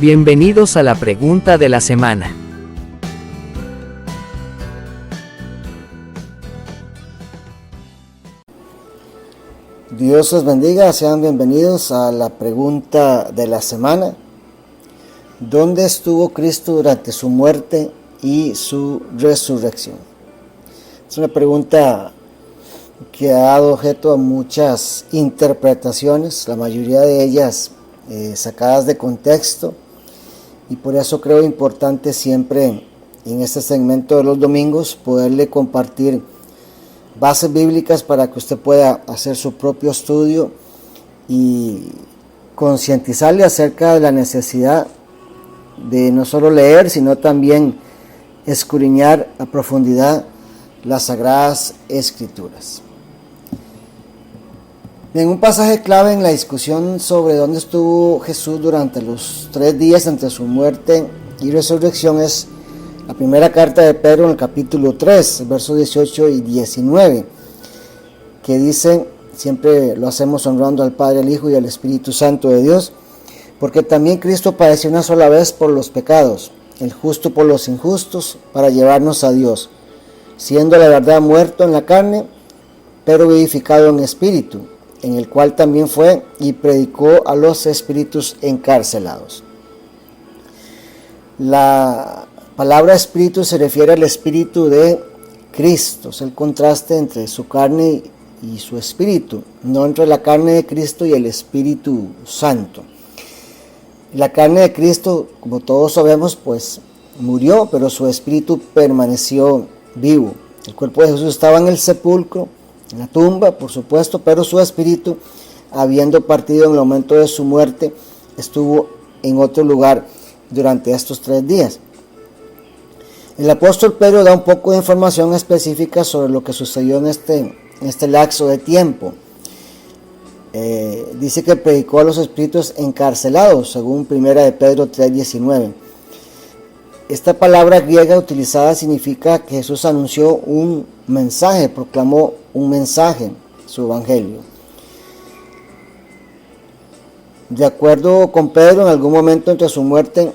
Bienvenidos a la pregunta de la semana. Dios los bendiga, sean bienvenidos a la pregunta de la semana. ¿Dónde estuvo Cristo durante su muerte y su resurrección? Es una pregunta que ha dado objeto a muchas interpretaciones, la mayoría de ellas sacadas de contexto, y por eso creo importante siempre en este segmento de los domingos poderle compartir bases bíblicas para que usted pueda hacer su propio estudio y concientizarle acerca de la necesidad de no solo leer, sino también escudriñar a profundidad las Sagradas Escrituras. En un pasaje clave en la discusión sobre dónde estuvo Jesús durante los 3 días entre su muerte y resurrección es la primera carta de Pedro en el capítulo 3, versos 18 y 19, que dice: siempre lo hacemos honrando al Padre, al Hijo y al Espíritu Santo de Dios, porque también Cristo padeció una sola vez por los pecados, el justo por los injustos, para llevarnos a Dios, siendo la verdad muerto en la carne, pero vivificado en espíritu, en el cual también fue y predicó a los espíritus encarcelados. La palabra espíritu se refiere al espíritu de Cristo, es el contraste entre su carne y su espíritu, no entre la carne de Cristo y el Espíritu Santo. La carne de Cristo, como todos sabemos, pues murió, pero su espíritu permaneció vivo. El cuerpo de Jesús estaba en el sepulcro, en la tumba, por supuesto, pero su espíritu, habiendo partido en el momento de su muerte, estuvo en otro lugar durante estos 3 días. El apóstol Pedro da un poco de información específica sobre lo que sucedió en este lapso de tiempo. Dice que predicó a los espíritus encarcelados, según 1 de Pedro 3:19. Esta palabra griega utilizada significa que Jesús anunció un mensaje, proclamó un mensaje, su evangelio. De acuerdo con Pedro, en algún momento entre su muerte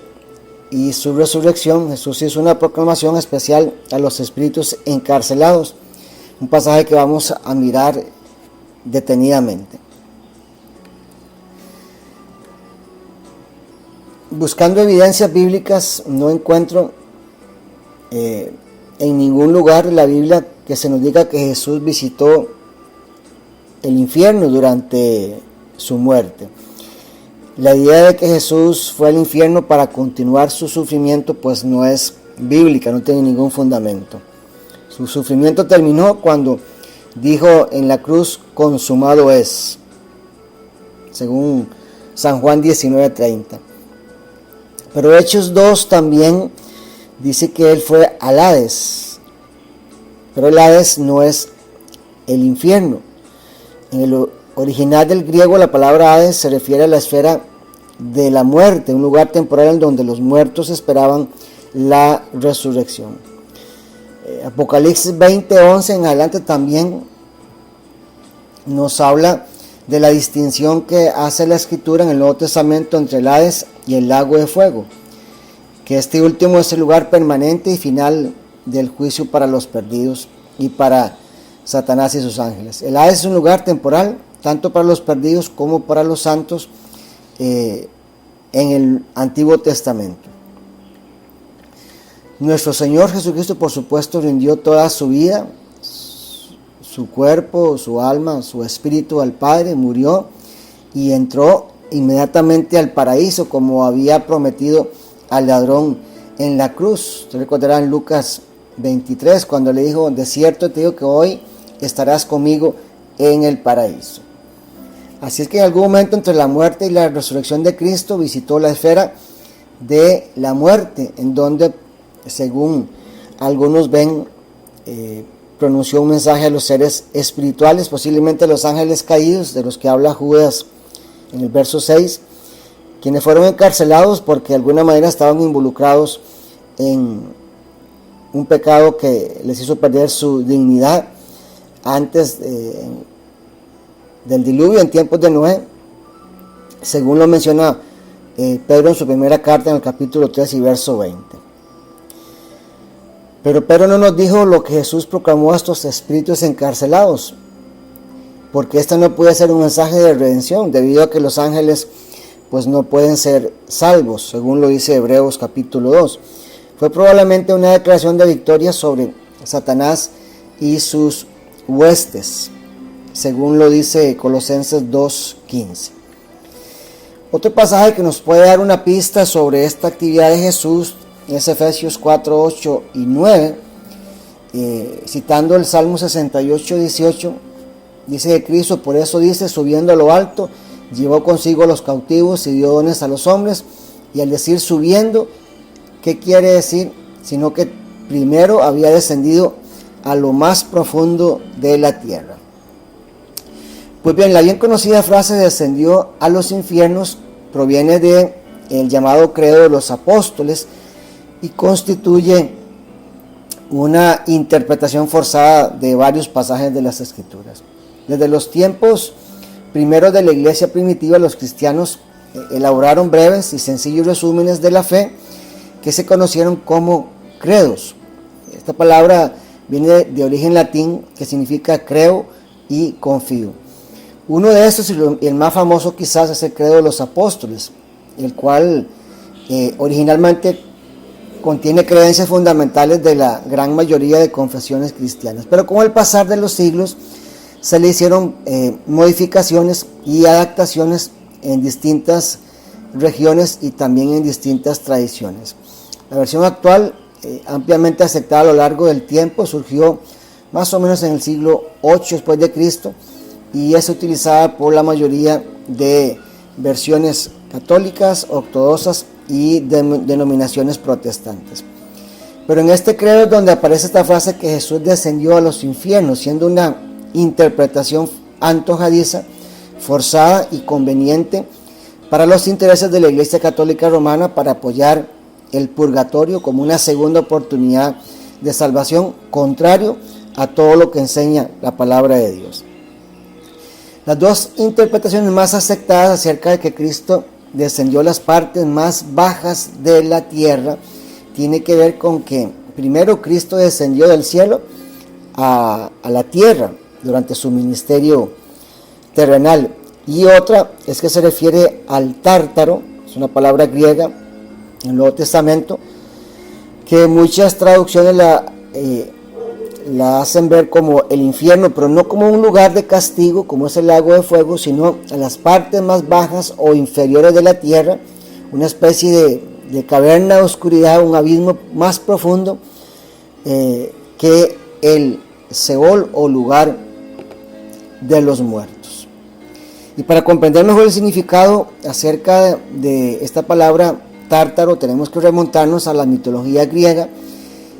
y su resurrección, Jesús hizo una proclamación especial a los espíritus encarcelados, un pasaje que vamos a mirar detenidamente. Buscando evidencias bíblicas, no encuentro en ningún lugar en la Biblia que se nos diga que Jesús visitó el infierno durante su muerte. La idea de que Jesús fue al infierno para continuar su sufrimiento pues no es bíblica, no tiene ningún fundamento. Su sufrimiento terminó cuando dijo en la cruz: consumado es, según San Juan 19:30. Pero Hechos 2 también dice que él fue al Hades, pero el Hades no es el infierno. En el original del griego, la palabra Hades se refiere a la esfera de la muerte, un lugar temporal en donde los muertos esperaban la resurrección. Apocalipsis 20:11 en adelante también nos habla de la distinción que hace la Escritura en el Nuevo Testamento entre el Hades y el lago de fuego, que este último es el lugar permanente y final del juicio para los perdidos y para Satanás y sus ángeles. El Hades es un lugar temporal, tanto para los perdidos como para los santos en el Antiguo Testamento. Nuestro Señor Jesucristo, por supuesto, rindió toda su vida, su cuerpo, su alma, su espíritu al Padre, murió y entró inmediatamente al paraíso, como había prometido al ladrón en la cruz. Usted recordará en Lucas 23, cuando le dijo: de cierto te digo que hoy estarás conmigo en el paraíso. Así es que en algún momento entre la muerte y la resurrección de Cristo visitó la esfera de la muerte, en donde, según algunos ven, pronunció un mensaje a los seres espirituales, posiblemente a los ángeles caídos, de los que habla Judas en el verso 6, quienes fueron encarcelados porque de alguna manera estaban involucrados en un pecado que les hizo perder su dignidad antes del diluvio, en tiempos de Noé, según lo menciona Pedro en su primera carta en el capítulo 3 y verso 20. Pero Pedro no nos dijo lo que Jesús proclamó a estos espíritus encarcelados, porque este no puede ser un mensaje de redención, debido a que los ángeles pues no pueden ser salvos, según lo dice Hebreos capítulo 2. Fue probablemente una declaración de victoria sobre Satanás y sus huestes, según lo dice Colosenses 2:15. Otro pasaje que nos puede dar una pista sobre esta actividad de Jesús es Efesios 4, 8 y 9, citando el Salmo 68, 18, dice que Cristo, por eso dice, subiendo a lo alto, llevó consigo a los cautivos y dio dones a los hombres. Y al decir subiendo, ¿qué quiere decir? Sino que primero había descendido a lo más profundo de la tierra. Pues bien, la bien conocida frase descendió a los infiernos proviene de el llamado credo de los apóstoles y constituye una interpretación forzada de varios pasajes de las Escrituras. Desde los tiempos primeros de la iglesia primitiva, los cristianos elaboraron breves y sencillos resúmenes de la fe que se conocieron como credos. Esta palabra viene de origen latín que significa creo y confío. Uno de estos, y el más famoso quizás, es el credo de los apóstoles, el cual originalmente contiene creencias fundamentales de la gran mayoría de confesiones cristianas. Pero con el pasar de los siglos se le hicieron modificaciones y adaptaciones en distintas regiones y también en distintas tradiciones. La versión actual, ampliamente aceptada a lo largo del tiempo, surgió más o menos en el siglo VIII después de Cristo y es utilizada por la mayoría de versiones católicas, ortodoxas y denominaciones protestantes. Pero en este credo es donde aparece esta frase que Jesús descendió a los infiernos, siendo una interpretación antojadiza, forzada y conveniente para los intereses de la Iglesia Católica Romana para apoyar el purgatorio como una segunda oportunidad de salvación, contrario a todo lo que enseña la palabra de Dios. Las dos interpretaciones más aceptadas acerca de que Cristo descendió a las partes más bajas de la tierra tiene que ver con que primero Cristo descendió del cielo a la tierra durante su ministerio terrenal, y otra es que se refiere al tártaro, es una palabra griega en el Nuevo Testamento que muchas traducciones la hacen ver como el infierno, pero no como un lugar de castigo como es el lago de fuego, sino a las partes más bajas o inferiores de la tierra, una especie de caverna de oscuridad, un abismo más profundo que el Seol o lugar de los muertos. Y para comprender mejor el significado acerca de esta palabra tártaro, tenemos que remontarnos a la mitología griega,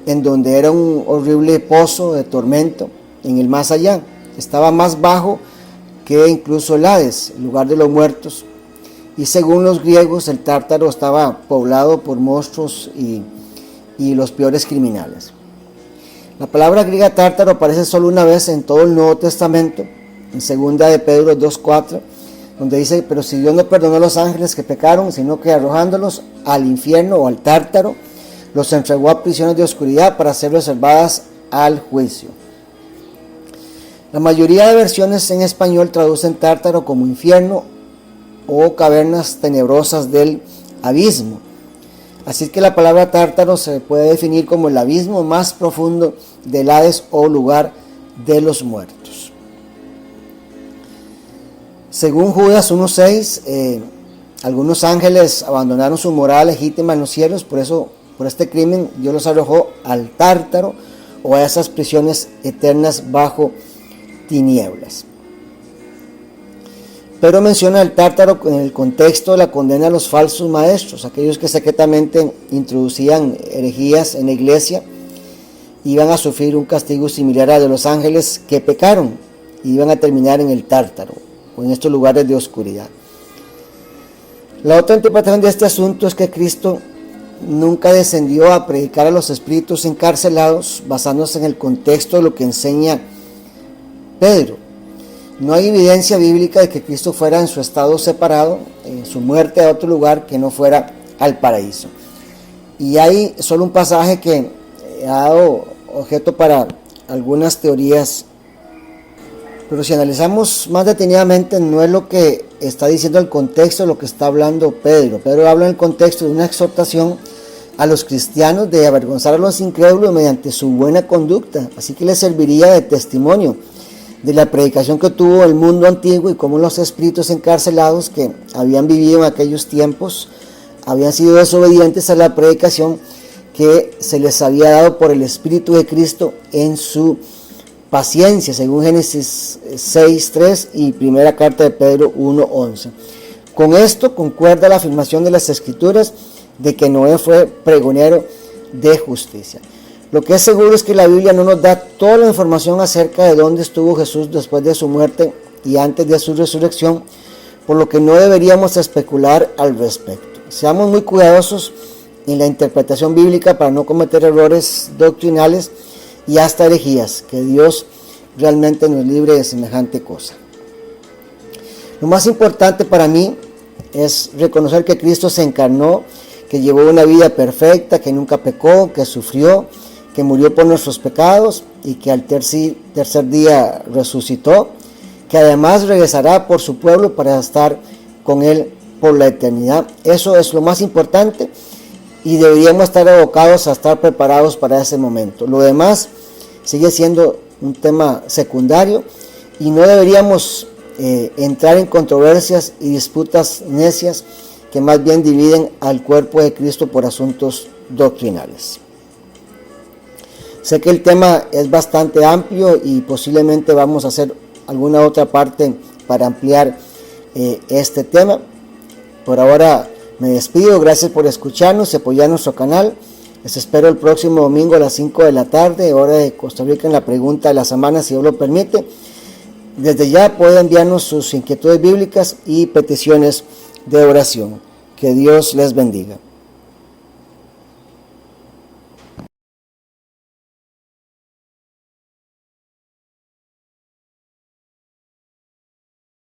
en donde era un horrible pozo de tormento en el más allá. Estaba más bajo que incluso el Hades, el lugar de los muertos. Y según los griegos, el Tártaro estaba poblado por monstruos y los peores criminales. La palabra griega tártaro aparece solo una vez en todo el Nuevo Testamento, en 2 de Pedro 2:4, donde dice: pero si Dios no perdonó a los ángeles que pecaron, sino que arrojándolos al infierno o al tártaro, los entregó a prisiones de oscuridad para ser reservadas al juicio. La mayoría de versiones en español traducen tártaro como infierno o cavernas tenebrosas del abismo. Así que la palabra tártaro se puede definir como el abismo más profundo del Hades o lugar de los muertos. Según Judas 1:6, algunos ángeles abandonaron su morada legítima en los cielos, por este crimen Dios los arrojó al tártaro o a esas prisiones eternas bajo tinieblas. Pero menciona el tártaro en el contexto de la condena a los falsos maestros, aquellos que secretamente introducían herejías en la iglesia, iban a sufrir un castigo similar al de los ángeles que pecaron y iban a terminar en el tártaro o en estos lugares de oscuridad. La otra interpretación de este asunto es que Cristo nunca descendió a predicar a los espíritus encarcelados basándose en el contexto de lo que enseña Pedro. No hay evidencia bíblica de que Cristo fuera en su estado separado, su muerte a otro lugar que no fuera al paraíso. Y hay solo un pasaje que ha dado objeto para algunas teorías, pero si analizamos más detenidamente, no es lo que está diciendo el contexto, lo que está hablando Pedro. Pedro habla en el contexto de una exhortación a los cristianos de avergonzar a los incrédulos mediante su buena conducta, así que les serviría de testimonio de la predicación que tuvo el mundo antiguo y cómo los espíritus encarcelados que habían vivido en aquellos tiempos habían sido desobedientes a la predicación que se les había dado por el Espíritu de Cristo en su paciencia, según Génesis 6:3 y primera carta de Pedro 1:11. Con esto concuerda la afirmación de las Escrituras de que Noé fue pregonero de justicia. Lo que es seguro es que la Biblia no nos da toda la información acerca de dónde estuvo Jesús después de su muerte y antes de su resurrección, por lo que no deberíamos especular al respecto. Seamos muy cuidadosos en la interpretación bíblica para no cometer errores doctrinales y hasta herejías. Que Dios realmente nos libre de semejante cosa. Lo más importante para mí es reconocer que Cristo se encarnó, que llevó una vida perfecta, que nunca pecó, que sufrió, que murió por nuestros pecados y que al tercer día resucitó, que además regresará por su pueblo para estar con él por la eternidad. Eso es lo más importante y deberíamos estar abocados a estar preparados para ese momento. Lo demás sigue siendo un tema secundario y no deberíamos entrar en controversias y disputas necias que más bien dividen al cuerpo de Cristo por asuntos doctrinales. Sé que el tema es bastante amplio y posiblemente vamos a hacer alguna otra parte para ampliar este tema. Por ahora me despido, gracias por escucharnos y apoyar nuestro canal. Les espero el próximo domingo a las 5 de la tarde, hora de Costa Rica, en la pregunta de la semana, si Dios lo permite. Desde ya pueden enviarnos sus inquietudes bíblicas y peticiones de oración. Que Dios les bendiga.